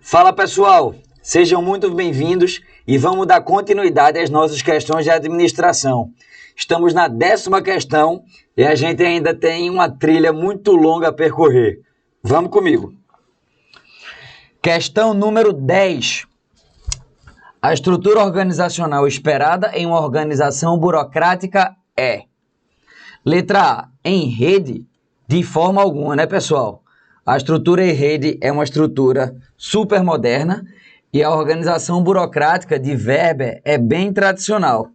Fala pessoal, sejam muito bem-vindos e vamos dar continuidade às nossas questões de administração. Estamos na 10ª questão e a gente ainda tem uma trilha muito longa a percorrer. Vamos comigo. Questão número 10. A estrutura organizacional esperada em uma organização burocrática é: letra A, em rede? De forma alguma, né, pessoal? A estrutura em rede é uma estrutura super moderna e a organização burocrática de Weber é bem tradicional.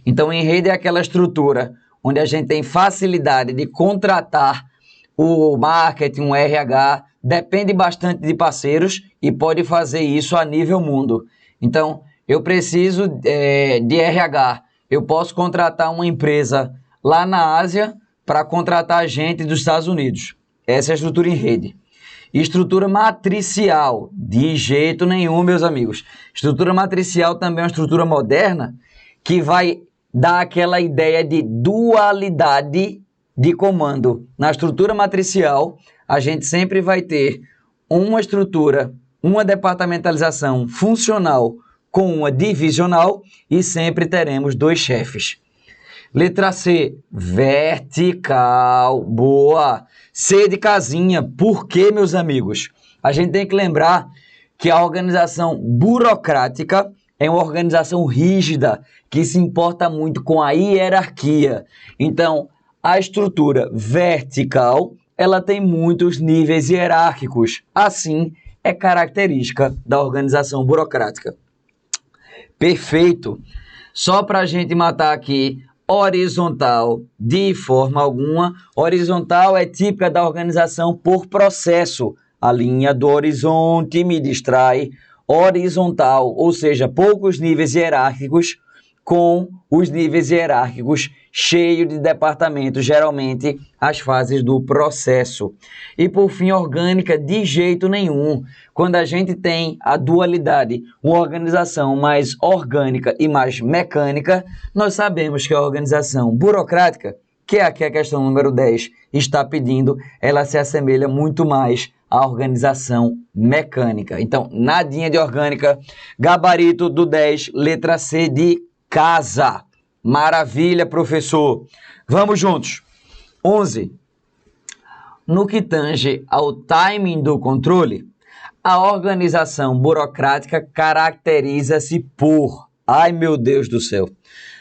Então, em rede é aquela estrutura onde a gente tem facilidade de contratar o marketing, o RH, depende bastante de parceiros e pode fazer isso a nível mundo. Então, eu preciso de RH, eu posso contratar uma empresa lá na Ásia para contratar gente dos Estados Unidos. Essa é a estrutura em rede. Estrutura matricial, de jeito nenhum, meus amigos. Estrutura matricial também é uma estrutura moderna que vai dar aquela ideia de dualidade de comando. Na estrutura matricial, a gente sempre vai ter uma estrutura, uma departamentalização funcional com uma divisional e sempre teremos dois chefes. Letra C, vertical. Boa. C de casinha. Por quê, meus amigos? A gente tem que lembrar que a organização burocrática é uma organização rígida, que se importa muito com a hierarquia. Então, a estrutura vertical, ela tem muitos níveis hierárquicos. Assim, é característica da organização burocrática. Perfeito. Só para a gente matar aqui, horizontal, de forma alguma. Horizontal é típica da organização por processo. A linha do horizonte me distrai. Horizontal, ou seja, poucos níveis hierárquicos, com os níveis hierárquicos cheios de departamentos, geralmente as fases do processo. E por fim, orgânica, de jeito nenhum. Quando a gente tem a dualidade, uma organização mais orgânica e mais mecânica, nós sabemos que a organização burocrática, que é aqui a questão número 10, está pedindo, ela se assemelha muito mais à organização mecânica. Então, nadinha de orgânica, gabarito do 10, letra C de casa. Maravilha, professor. Vamos juntos. 11. No que tange ao timing do controle, a organização burocrática caracteriza-se por... Ai, meu Deus do céu.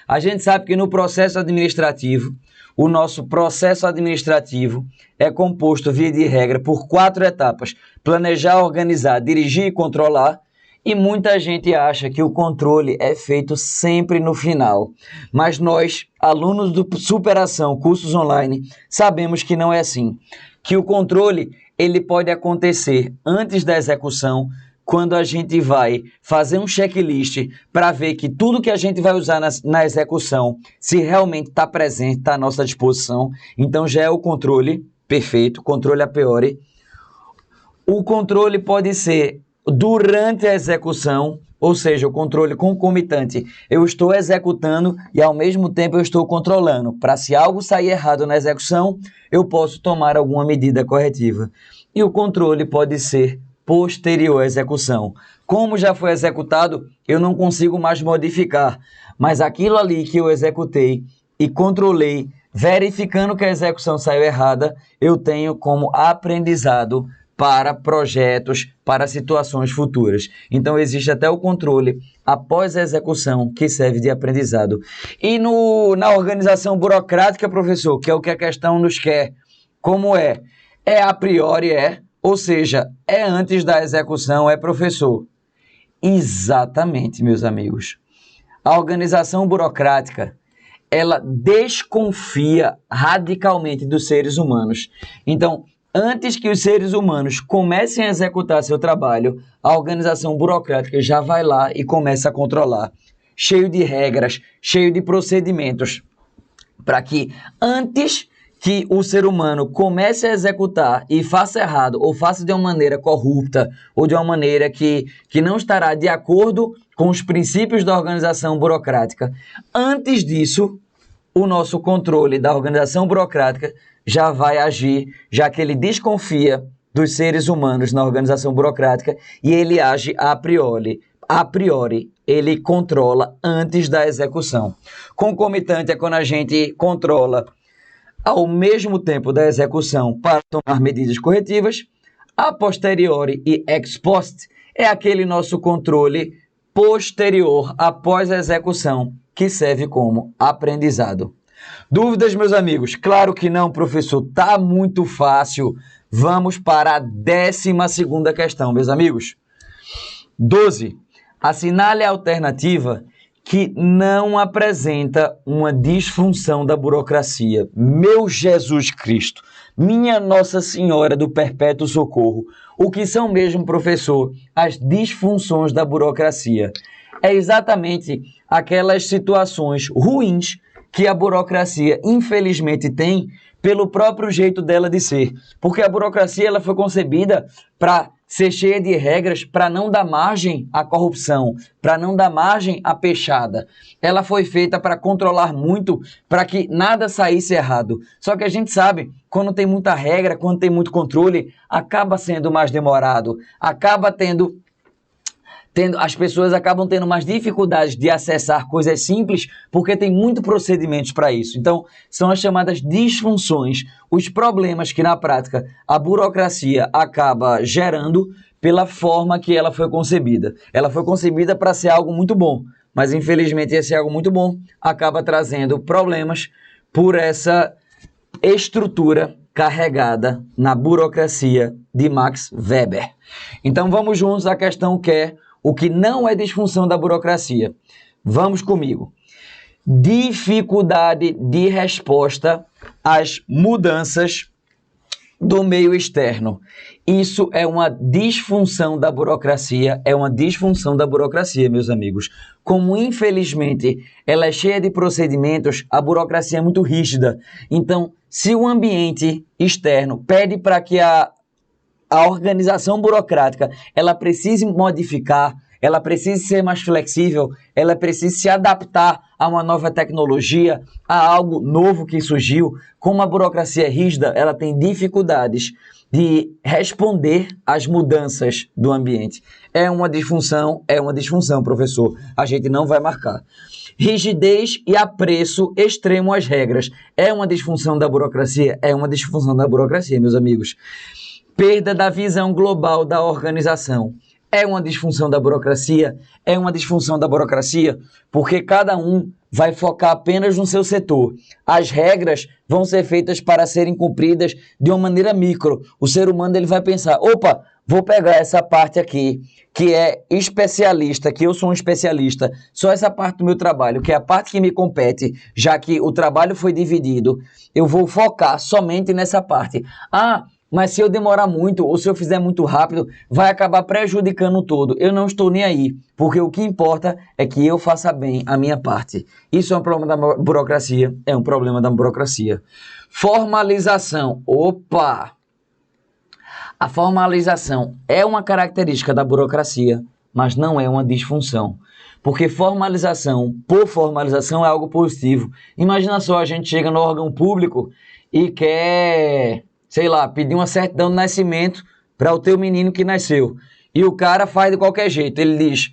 A gente sabe que no processo administrativo, o nosso processo administrativo é composto, via de regra, por 4 etapas: planejar, organizar, dirigir e controlar. E muita gente acha que o controle é feito sempre no final. Mas nós, alunos do Superação Cursos Online, sabemos que não é assim. Que o controle ele pode acontecer antes da execução, quando a gente vai fazer um checklist para ver que tudo que a gente vai usar na execução, se realmente está presente, está à nossa disposição. Então já é o controle perfeito, controle a priori. O controle pode ser durante a execução, ou seja, o controle concomitante. Eu estou executando e ao mesmo tempo eu estou controlando. Para se algo sair errado na execução, eu posso tomar alguma medida corretiva. E o controle pode ser posterior à execução. Como já foi executado, eu não consigo mais modificar, mas aquilo ali que eu executei e controlei, verificando que a execução saiu errada, eu tenho como aprendizado para projetos, para situações futuras. Então, existe até o controle após a execução, que serve de aprendizado. E na organização burocrática, professor, que é o que a questão nos quer, como é? É a priori, ou seja, é antes da execução, professor? Exatamente, meus amigos. A organização burocrática, ela desconfia radicalmente dos seres humanos. Então, antes que os seres humanos comecem a executar seu trabalho, a organização burocrática já vai lá e começa a controlar. Cheio de regras, cheio de procedimentos, para que antes que o ser humano comece a executar e faça errado, ou faça de uma maneira corrupta, ou de uma maneira que não estará de acordo com os princípios da organização burocrática, antes disso, o nosso controle da organização burocrática já vai agir, já que ele desconfia dos seres humanos na organização burocrática e ele age a priori. A priori, ele controla antes da execução. Concomitante é quando a gente controla ao mesmo tempo da execução para tomar medidas corretivas. A posteriori e ex post é aquele nosso controle posterior após a execução, que serve como aprendizado. Dúvidas, meus amigos? Claro que não, professor. Tá muito fácil. Vamos para a 12ª questão, meus amigos. 12. Assinale a alternativa que não apresenta uma disfunção da burocracia. Meu Jesus Cristo, minha Nossa Senhora do Perpétuo Socorro, o que são mesmo, professor, as disfunções da burocracia? É exatamente aquelas situações ruins que a burocracia, infelizmente, tem pelo próprio jeito dela de ser. Porque a burocracia ela foi concebida para ser cheia de regras, para não dar margem à corrupção, para não dar margem à peixada. Ela foi feita para controlar muito, para que nada saísse errado. Só que a gente sabe, quando tem muita regra, quando tem muito controle, acaba sendo mais demorado, acaba as pessoas acabam tendo mais dificuldades de acessar coisas simples porque tem muito procedimentos para isso. Então, são as chamadas disfunções, os problemas que na prática a burocracia acaba gerando pela forma que ela foi concebida. Ela foi concebida para ser algo muito bom, mas infelizmente esse algo muito bom acaba trazendo problemas por essa estrutura carregada na burocracia de Max Weber. Então, vamos juntos à questão que é o que não é disfunção da burocracia. Vamos comigo. Dificuldade de resposta às mudanças do meio externo. Isso é uma disfunção da burocracia, meus amigos. Como, infelizmente, ela é cheia de procedimentos, a burocracia é muito rígida. Então, se o ambiente externo pede para que a organização burocrática, ela precisa modificar, ela precisa ser mais flexível, ela precisa se adaptar a uma nova tecnologia, a algo novo que surgiu. Como a burocracia é rígida, ela tem dificuldades de responder às mudanças do ambiente. É uma disfunção, professor. A gente não vai marcar. Rigidez e apreço extremo às regras. É uma disfunção da burocracia? É uma disfunção da burocracia, meus amigos. Perda da visão global da organização. É uma disfunção da burocracia? É uma disfunção da burocracia porque cada um vai focar apenas no seu setor. As regras vão ser feitas para serem cumpridas de uma maneira micro. O ser humano ele vai pensar, opa, vou pegar essa parte aqui, que é especialista, que eu sou um especialista, só essa parte do meu trabalho, que é a parte que me compete, já que o trabalho foi dividido, eu vou focar somente nessa parte. Mas se eu demorar muito ou se eu fizer muito rápido, vai acabar prejudicando todo. Eu não estou nem aí, porque o que importa é que eu faça bem a minha parte. Isso é um problema da burocracia, é um problema da burocracia. Formalização. Opa! A formalização é uma característica da burocracia, mas não é uma disfunção. Porque formalização, por formalização, é algo positivo. Imagina só, a gente chega no órgão público e quer, sei lá, pedir uma certidão de nascimento para o teu menino que nasceu. E o cara faz de qualquer jeito. Ele diz,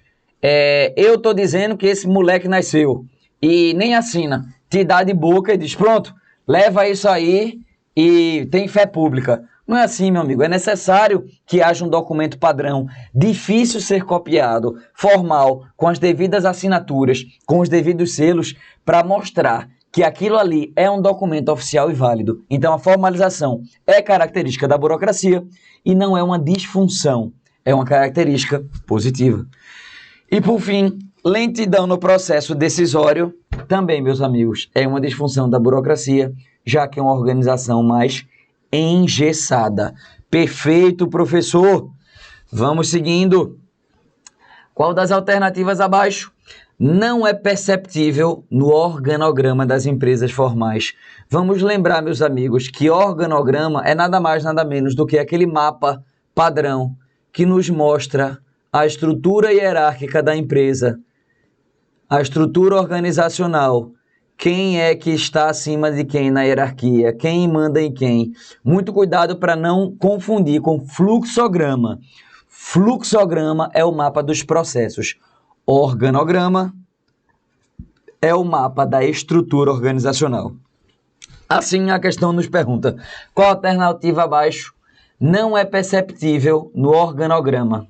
eu tô dizendo que esse moleque nasceu. E nem assina. Te dá de boca e diz, pronto, leva isso aí e tem fé pública. Não é assim, meu amigo. É necessário que haja um documento padrão, difícil ser copiado, formal, com as devidas assinaturas, com os devidos selos, para mostrar que aquilo ali é um documento oficial e válido. Então, a formalização é característica da burocracia e não é uma disfunção, é uma característica positiva. E, por fim, lentidão no processo decisório, também, meus amigos, é uma disfunção da burocracia, já que é uma organização mais engessada. Perfeito, professor. Vamos seguindo. Qual das alternativas abaixo não é perceptível no organograma das empresas formais? Vamos lembrar, meus amigos, que organograma é nada mais, nada menos do que aquele mapa padrão que nos mostra a estrutura hierárquica da empresa, a estrutura organizacional quem é que está acima de quem na hierarquia, quem manda em quem. Muito cuidado para não confundir com fluxograma. Fluxograma é o mapa dos processos. Organograma é o mapa da estrutura organizacional. Assim, a questão nos pergunta: qual alternativa abaixo não é perceptível no organograma?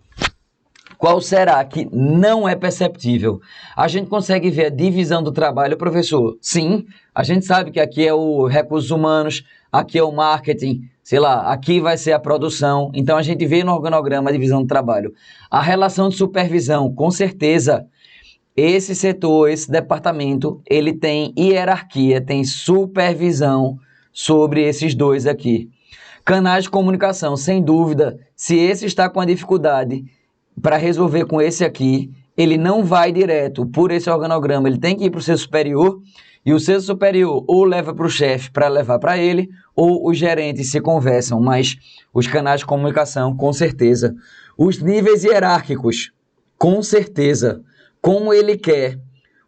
Qual será que não é perceptível? A gente consegue ver a divisão do trabalho, professor? Sim, a gente sabe que aqui é o recursos humanos, aqui é o marketing, sei lá, aqui vai ser a produção. Então, a gente vê no organograma a divisão do trabalho. A relação de supervisão, com certeza, esse setor, esse departamento, ele tem hierarquia, tem supervisão sobre esses dois aqui. Canais de comunicação, sem dúvida, se esse está com a dificuldade para resolver com esse aqui, ele não vai direto por esse organograma, ele tem que ir para o seu superior, e o seu superior ou leva para o chefe para levar para ele, ou os gerentes se conversam, mas os canais de comunicação, com certeza. Os níveis hierárquicos, com certeza. Como ele quer.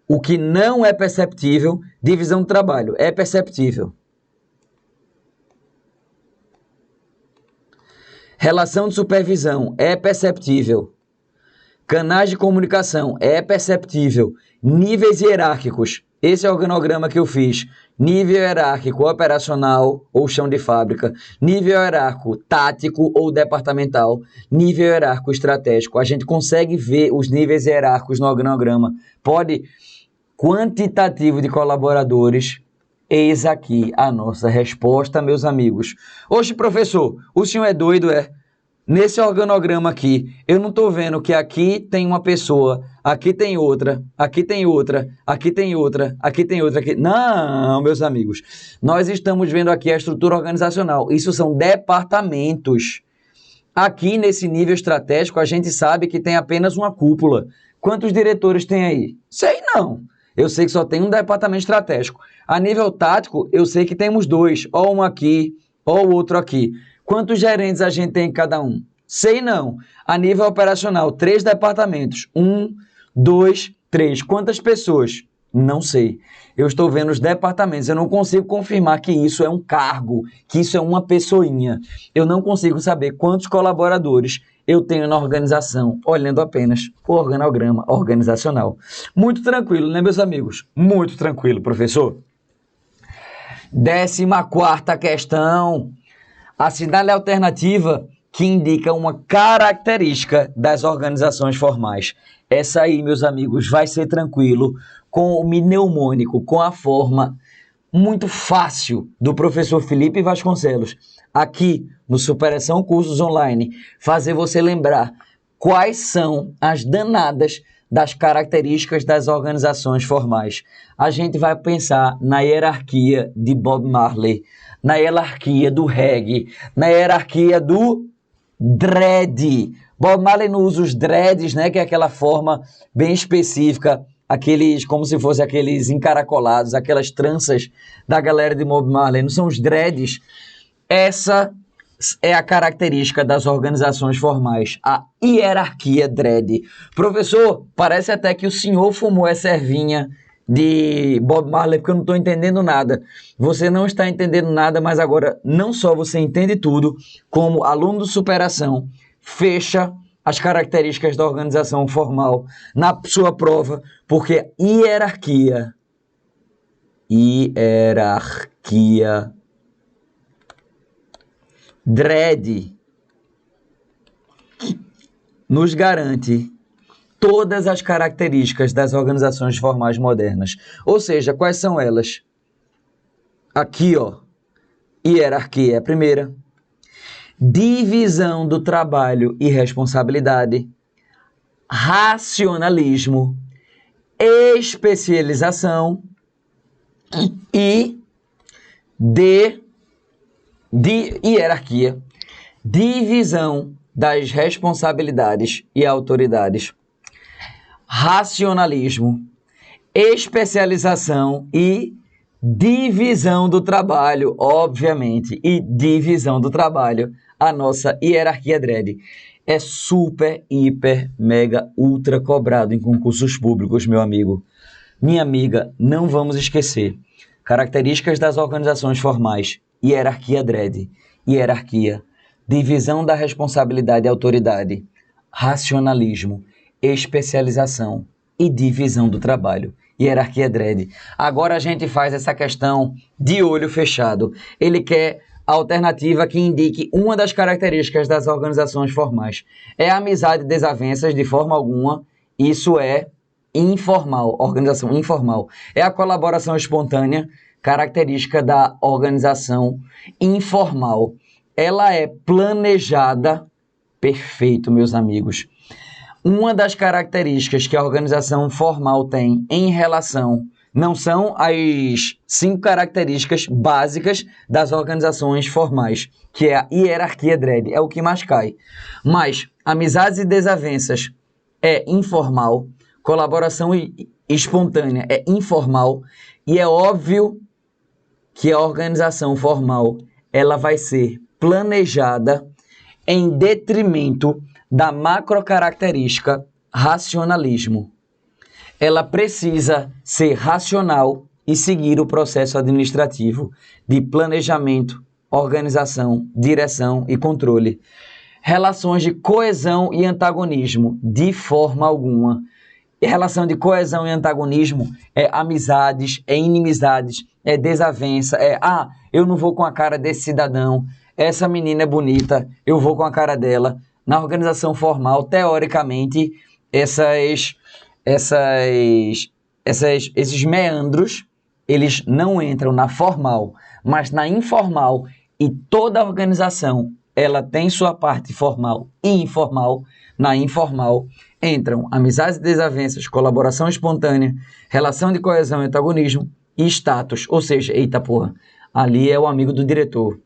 O que não é perceptível, divisão do trabalho, é perceptível. Relação de supervisão, é perceptível. Canais de comunicação, é perceptível. Níveis hierárquicos, esse é o organograma que eu fiz. Nível hierárquico operacional ou chão de fábrica. Nível hierárquico tático ou departamental. Nível hierárquico estratégico. A gente consegue ver os níveis hierárquicos no organograma. Pode, quantitativo de colaboradores. Eis aqui a nossa resposta, meus amigos. Oxe, professor, o senhor é doido, é? Nesse organograma aqui, eu não estou vendo que aqui tem uma pessoa, aqui tem outra, aqui tem outra, aqui tem outra, aqui tem outra. Aqui... Não, meus amigos. Nós estamos vendo aqui a estrutura organizacional. Isso são departamentos. Aqui, nesse nível estratégico, a gente sabe que tem apenas uma cúpula. Quantos diretores tem aí? Sei não. Eu sei que só tem um departamento estratégico. A nível tático, eu sei que temos dois. Ó um aqui, ó o outro aqui. Quantos gerentes a gente tem em cada um? Sei não. A nível operacional, 3 departamentos. 1, 2, 3. Quantas pessoas? Não sei. Eu estou vendo os departamentos. Eu não consigo confirmar que isso é um cargo, que isso é uma pessoinha. Eu não consigo saber quantos colaboradores eu tenho na organização, olhando apenas o organograma organizacional. Muito tranquilo, né, meus amigos? Muito tranquilo, professor. 14ª questão. Assinale a alternativa que indica uma característica das organizações formais. Essa aí, meus amigos, vai ser tranquilo, com o mnemônico, com a forma muito fácil do professor Felipe Vasconcelos, aqui no Superação Cursos Online, fazer você lembrar quais são as danadas das características das organizações formais. A gente vai pensar na hierarquia de Bob Marley, na hierarquia do reggae, na hierarquia do dread. Bob Marley não usa os dreads, né, que é aquela forma bem específica, aqueles, como se fossem aqueles encaracolados, aquelas tranças da galera de Bob Marley, não são os dreads. Essa é a característica das organizações formais, a hierarquia dread. Professor, parece até que o senhor fumou essa ervinha de Bob Marley, porque eu não estou entendendo nada. Você não está entendendo nada, mas agora não só você entende tudo, como aluno do Superação, fecha as características da organização formal na sua prova, porque hierarquia dread nos garante todas as características das organizações formais modernas. Ou seja, quais são elas? Aqui, ó, hierarquia é a primeira. Divisão do trabalho e responsabilidade. Racionalismo. Especialização. E de hierarquia. Divisão das responsabilidades e autoridades. Racionalismo, especialização e divisão do trabalho, obviamente, e divisão do trabalho, a nossa hierarquia dread. É super, hiper, mega, ultra cobrado em concursos públicos, meu amigo. Minha amiga, não vamos esquecer. Características das organizações formais: hierarquia dread, hierarquia, divisão da responsabilidade e autoridade, racionalismo, especialização e divisão do trabalho. Hierarquia dread. Agora a gente faz essa questão de olho fechado. Ele quer a alternativa que indique uma das características das organizações formais. É amizade e desavenças de forma alguma, isso é informal, organização informal. É a colaboração espontânea, característica da organização informal. Ela é planejada, perfeito, meus amigos. Uma das características que a organização formal tem em relação, não são as 5 características básicas das organizações formais, que é a hierarquia dread, é o que mais cai. Mas amizades e desavenças é informal, colaboração espontânea é informal, e é óbvio que a organização formal ela vai ser planejada em detrimento da macrocaracterística racionalismo. Ela precisa ser racional e seguir o processo administrativo de planejamento, organização, direção e controle. Relações de coesão e antagonismo, de forma alguma. E relação de coesão e antagonismo é amizades, é inimizades, é desavença, eu não vou com a cara desse cidadão, essa menina é bonita, eu vou com a cara dela. Na organização formal, teoricamente, esses meandros, eles não entram na formal, mas na informal, e toda organização, ela tem sua parte formal e informal. Na informal, entram amizades e desavenças, colaboração espontânea, relação de coesão e antagonismo e status, ou seja, eita porra, ali é o amigo do diretor,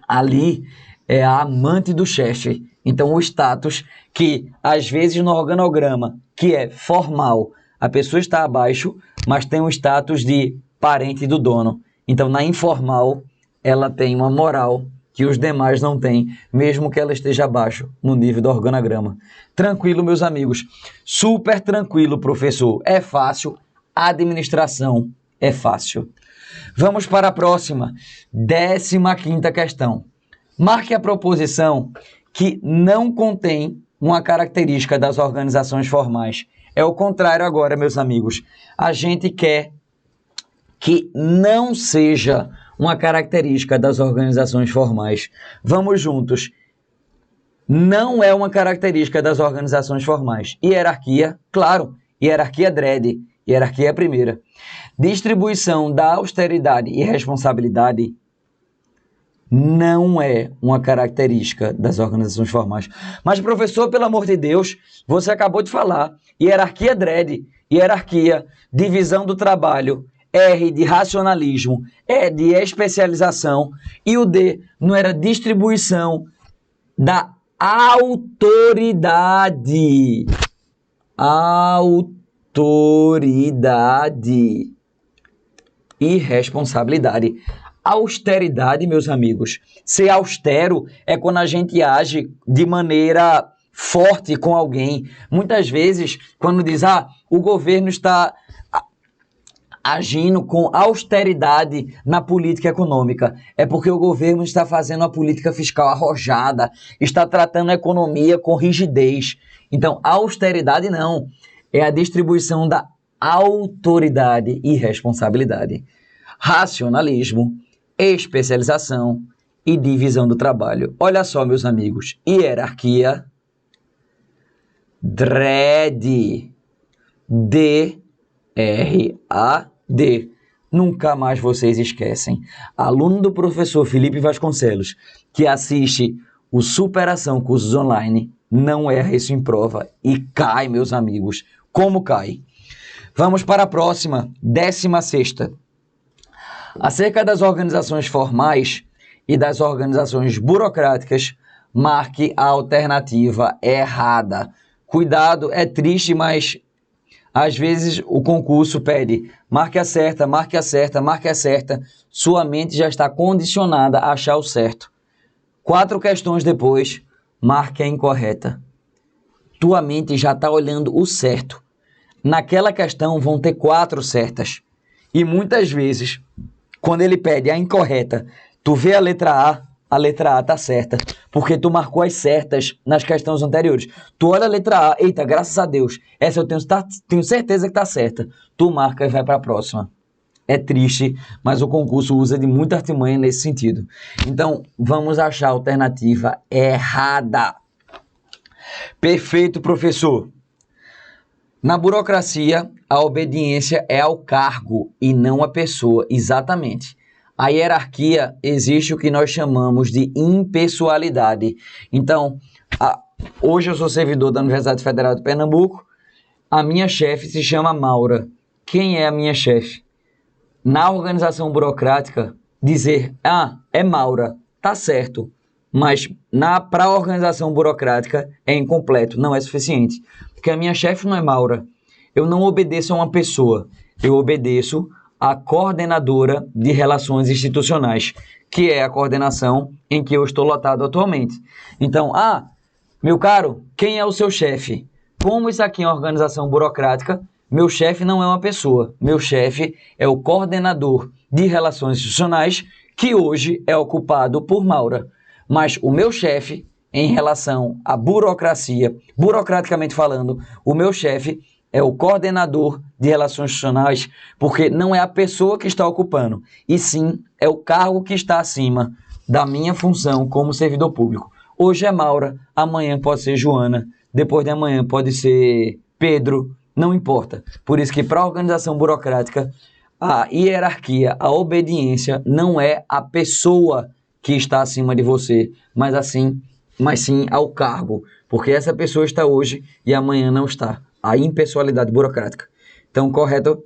ali é a amante do chefe. Então, o status, que às vezes no organograma, que é formal, a pessoa está abaixo, mas tem um status de parente do dono. Então, na informal, ela tem uma moral que os demais não têm, mesmo que ela esteja abaixo no nível do organograma. Tranquilo, meus amigos. Super tranquilo, professor. É fácil. Administração é fácil. Vamos para a próxima. 15ª questão. Marque a proposição que não contém uma característica das organizações formais. É o contrário agora, meus amigos. A gente quer que não seja uma característica das organizações formais. Vamos juntos. Não é uma característica das organizações formais. Hierarquia, claro. Hierarquia dread. Hierarquia é a primeira. Distribuição da austeridade e responsabilidade não é uma característica das organizações formais. Mas, professor, pelo amor de Deus, você acabou de falar. Hierarquia dread, hierarquia, divisão do trabalho, R de racionalismo, E de especialização, e o D não era distribuição da autoridade. Autoridade e responsabilidade. Austeridade, meus amigos. Ser austero é quando a gente age de maneira forte com alguém. Muitas vezes, quando diz, o governo está agindo com austeridade na política econômica, é porque o governo está fazendo a política fiscal arrojada, está tratando a economia com rigidez. Então, austeridade não, é a distribuição da autoridade e responsabilidade. Racionalismo, especialização e divisão do trabalho. Olha só, meus amigos, hierarquia, dread, D-R-A-D. Nunca mais vocês esquecem. Aluno do professor Felipe Vasconcelos, que assiste o Superação Cursos Online, não erra isso em prova e cai, meus amigos. Como cai? Vamos para a próxima, 16ª. Acerca das organizações formais e das organizações burocráticas, marque a alternativa errada. Cuidado, é triste, mas às vezes o concurso pede marque a certa, marque a certa, marque a certa. Sua mente já está condicionada a achar o certo. 4 questões depois, marque a incorreta. Tua mente já está olhando o certo. naquela questão vão ter 4 certas. E muitas vezes, quando ele pede a incorreta, tu vê a letra A tá certa, porque tu marcou as certas nas questões anteriores. Tu olha a letra A, eita, graças a Deus, essa eu tenho certeza que tá certa. Tu marca e vai para a próxima. É triste, mas o concurso usa de muita artimanha nesse sentido. Então, vamos achar a alternativa errada. Perfeito, professor. Na burocracia, a obediência é ao cargo e não à pessoa, exatamente. A hierarquia existe o que nós chamamos de impessoalidade. Então, hoje eu sou servidor da Universidade Federal de Pernambuco, a minha chefe se chama Maura. Quem é a minha chefe? Na organização burocrática, dizer, é Maura, tá certo, mas para a organização burocrática é incompleto, não é suficiente. Porque a minha chefe não é Maura. Eu não obedeço a uma pessoa, eu obedeço à coordenadora de relações institucionais, que é a coordenação em que eu estou lotado atualmente. Então, meu caro, quem é o seu chefe? Como isso aqui é uma organização burocrática, meu chefe não é uma pessoa, meu chefe é o coordenador de relações institucionais, que hoje é ocupado por Maura. Mas o meu chefe, em relação à burocracia, burocraticamente falando, o meu chefe é o coordenador de relações institucionais, porque não é a pessoa que está ocupando, e sim é o cargo que está acima da minha função como servidor público. Hoje é Maura, amanhã pode ser Joana, depois de amanhã pode ser Pedro, não importa. Por isso que para a organização burocrática, a hierarquia, a obediência não é a pessoa que está acima de você, mas sim ao cargo, porque essa pessoa está hoje e amanhã não está. A impessoalidade burocrática. Então, correto?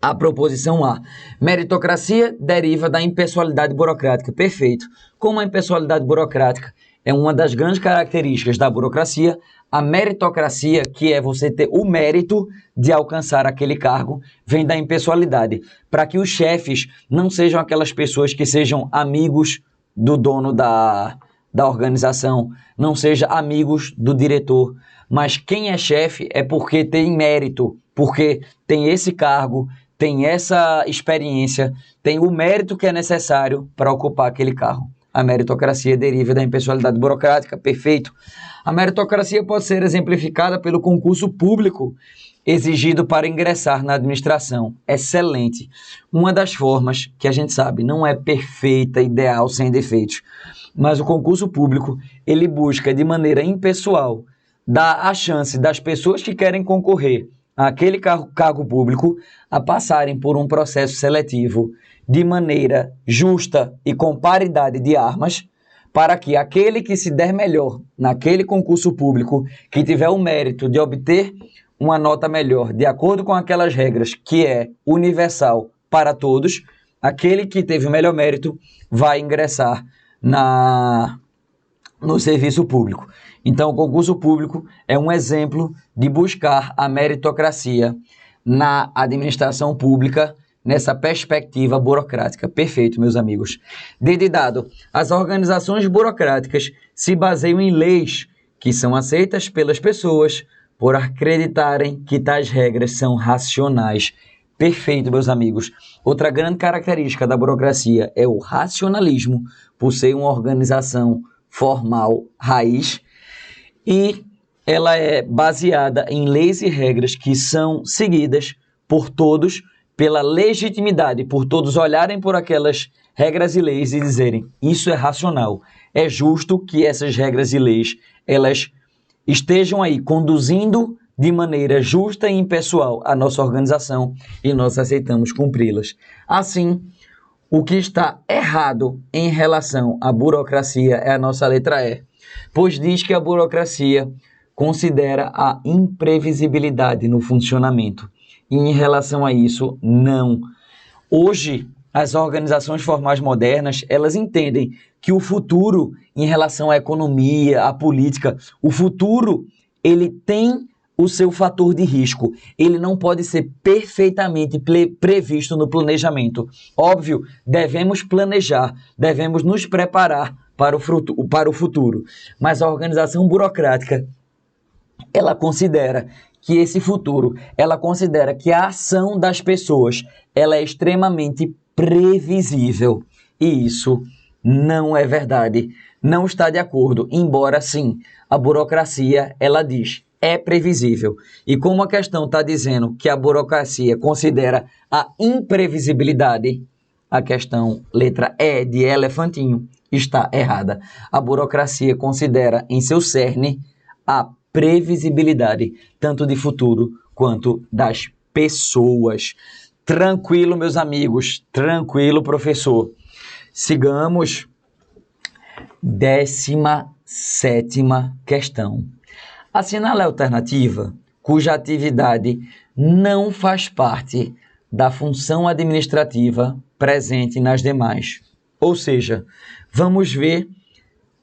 A proposição A. Meritocracia deriva da impessoalidade burocrática. Perfeito. Como a impessoalidade burocrática é uma das grandes características da burocracia, a meritocracia, que é você ter o mérito de alcançar aquele cargo, vem da impessoalidade. Para que os chefes não sejam aquelas pessoas que sejam amigos do dono da organização, não sejam amigos do diretor, mas quem é chefe é porque tem mérito, porque tem esse cargo, tem essa experiência, tem o mérito que é necessário para ocupar aquele cargo. A meritocracia deriva da impessoalidade burocrática, perfeito. A meritocracia pode ser exemplificada pelo concurso público exigido para ingressar na administração. Excelente. Uma das formas que a gente sabe não é perfeita, ideal, sem defeitos, mas o concurso público, ele busca de maneira impessoal dar a chance das pessoas que querem concorrer àquele cargo público a passarem por um processo seletivo de maneira justa e com paridade de armas, para que aquele que se der melhor naquele concurso público, que tiver o mérito de obter uma nota melhor, de acordo com aquelas regras que é universal para todos, aquele que teve o melhor mérito vai ingressar no serviço público. Então, o concurso público é um exemplo de buscar a meritocracia na administração pública, nessa perspectiva burocrática. Perfeito, meus amigos. Dado, as organizações burocráticas se baseiam em leis que são aceitas pelas pessoas por acreditarem que tais regras são racionais. Perfeito, meus amigos. Outra grande característica da burocracia é o racionalismo, por ser uma organização formal, raiz, e ela é baseada em leis e regras que são seguidas por todos, pela legitimidade, por todos olharem por aquelas regras e leis e dizerem, isso é racional, é justo que essas regras e leis, elas estejam aí conduzindo de maneira justa e impessoal a nossa organização e nós aceitamos cumpri-las. Assim, o que está errado em relação à burocracia é a nossa letra E, pois diz que a burocracia considera a imprevisibilidade no funcionamento. E em relação a isso, não. Hoje, as organizações formais modernas, elas entendem que o futuro, em relação à economia, à política, o futuro, ele tem o seu fator de risco. Ele não pode ser perfeitamente previsto no planejamento. Óbvio, devemos planejar, devemos nos preparar para o futuro. Mas a organização burocrática, ela considera que esse futuro, ela considera que a ação das pessoas, ela é extremamente previsível. E isso não é verdade, não está de acordo, embora sim, a burocracia, ela diz, é previsível. E como a questão está dizendo que a burocracia considera a imprevisibilidade, a questão letra E de elefantinho está errada. A burocracia considera em seu cerne a previsibilidade, tanto de futuro quanto das pessoas. Tranquilo, meus amigos, tranquilo, professor. Sigamos. 17ª questão. Assinale a alternativa cuja atividade não faz parte da função administrativa presente nas demais. Ou seja, vamos ver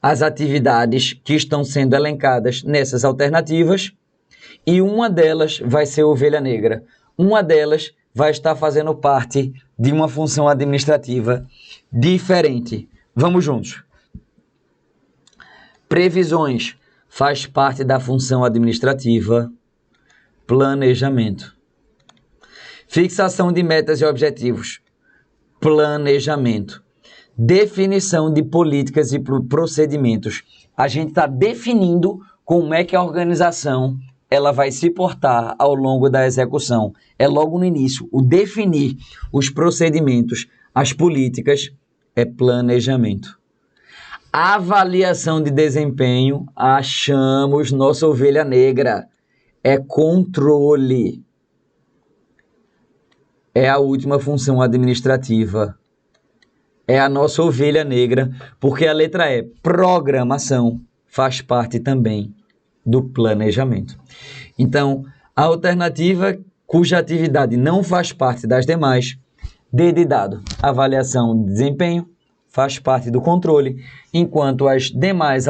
as atividades que estão sendo elencadas nessas alternativas e uma delas vai ser ovelha negra. Uma delas vai estar fazendo parte de uma função administrativa diferente. Vamos juntos. Previsões faz parte da função administrativa. Planejamento. Fixação de metas e objetivos. Planejamento. Definição de políticas e procedimentos. A gente está definindo como é que a organização ela vai se portar ao longo da execução. É logo no início. O definir os procedimentos, as políticas, é planejamento. Avaliação de desempenho, achamos nossa ovelha negra. É controle. É a última função administrativa. É a nossa ovelha negra, porque a letra E, programação, faz parte também do planejamento. Então, a alternativa cuja atividade não faz parte das demais, D de dado, avaliação de desempenho, faz parte do controle, enquanto as demais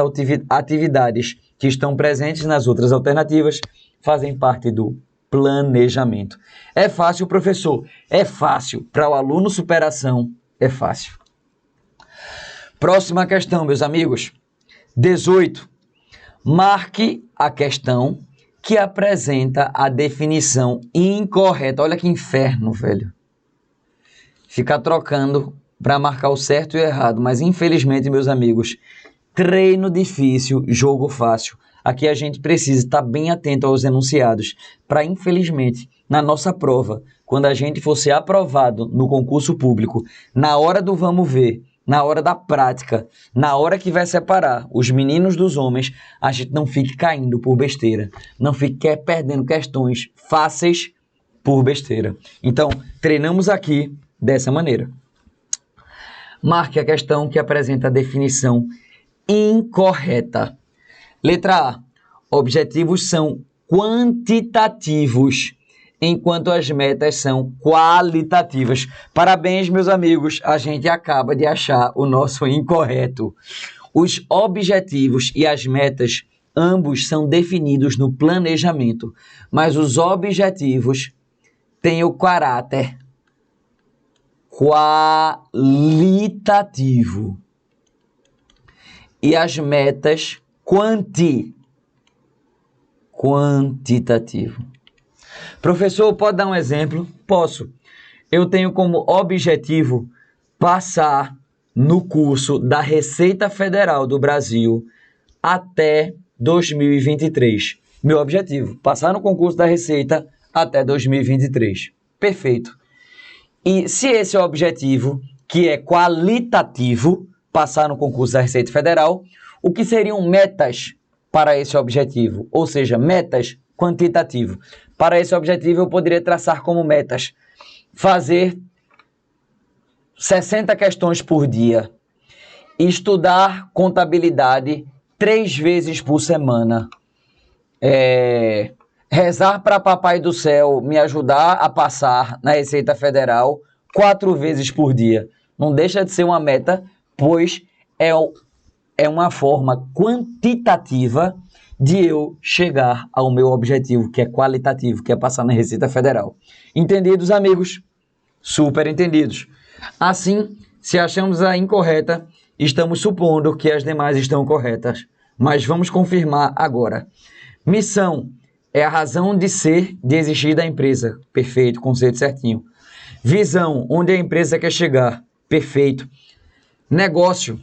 atividades que estão presentes nas outras alternativas fazem parte do planejamento. É fácil, professor? É fácil. Para o aluno superação, é fácil. Próxima questão, meus amigos. 18. Marque a questão que apresenta a definição incorreta. Olha que inferno, velho. Ficar trocando para marcar o certo e o errado. Mas, infelizmente, meus amigos, treino difícil, jogo fácil. Aqui a gente precisa estar bem atento aos enunciados para, infelizmente, na nossa prova, quando a gente for ser aprovado no concurso público, na hora do vamos ver, na hora da prática, na hora que vai separar os meninos dos homens, a gente não fique caindo por besteira, não fique perdendo questões fáceis por besteira. Então, treinamos aqui dessa maneira. Marque a questão que apresenta a definição incorreta. Letra A. Objetivos são quantitativos, enquanto as metas são qualitativas. Parabéns, meus amigos, a gente acaba de achar o nosso incorreto. Os objetivos e as metas, ambos são definidos no planejamento, mas os objetivos têm o caráter qualitativo e as metas quantitativo. Professor, pode dar um exemplo? Posso. Eu tenho como objetivo passar no curso da Receita Federal do Brasil até 2023. Meu objetivo, passar no concurso da Receita até 2023. Perfeito. E se esse é o objetivo, que é qualitativo, passar no concurso da Receita Federal, o que seriam metas para esse objetivo? Ou seja, metas quantitativo. Para esse objetivo, eu poderia traçar como metas fazer 60 questões por dia, estudar contabilidade 3 vezes por semana, rezar para Papai do Céu me ajudar a passar na Receita Federal 4 vezes por dia. Não deixa de ser uma meta, pois é uma forma quantitativa de eu chegar ao meu objetivo, que é qualitativo, que é passar na Receita Federal. Entendidos, amigos? Super entendidos. Assim, se achamos a incorreta, estamos supondo que as demais estão corretas. Mas vamos confirmar agora. Missão é a razão de ser, de existir da empresa. Perfeito, conceito certinho. Visão, onde a empresa quer chegar. Perfeito. Negócio,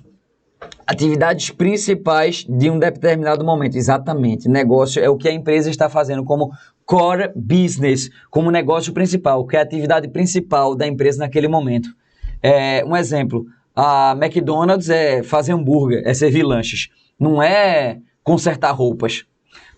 atividades principais de um determinado momento. Exatamente. Negócio é o que a empresa está fazendo como core business, como negócio principal, que é a atividade principal da empresa naquele momento. Um exemplo, a McDonald's é fazer hambúrguer, é servir lanches. Não é consertar roupas.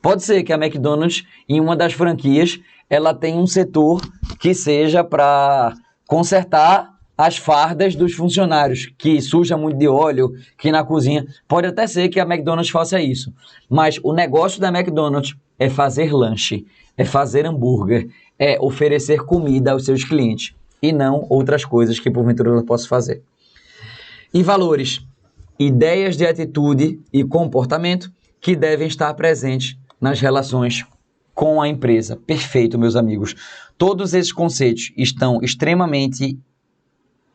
Pode ser que a McDonald's, em uma das franquias, ela tenha um setor que seja para consertar as fardas dos funcionários, que suja muito de óleo, que na cozinha. Pode até ser que a McDonald's faça isso. Mas o negócio da McDonald's é fazer lanche, é fazer hambúrguer, é oferecer comida aos seus clientes. E não outras coisas que porventura ela possa fazer. E valores, ideias de atitude e comportamento que devem estar presentes nas relações com a empresa. Perfeito, meus amigos. Todos esses conceitos estão extremamente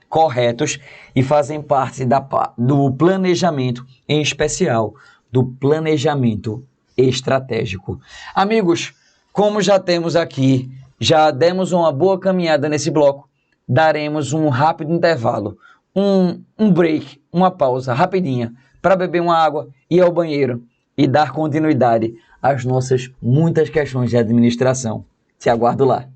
corretos e fazem parte do planejamento, em especial do planejamento estratégico. Amigos, como já temos aqui, já demos uma boa caminhada nesse bloco, daremos um rápido intervalo, um break, uma pausa rapidinha para beber uma água, ir ao banheiro e dar continuidade às nossas muitas questões de administração. Te aguardo lá.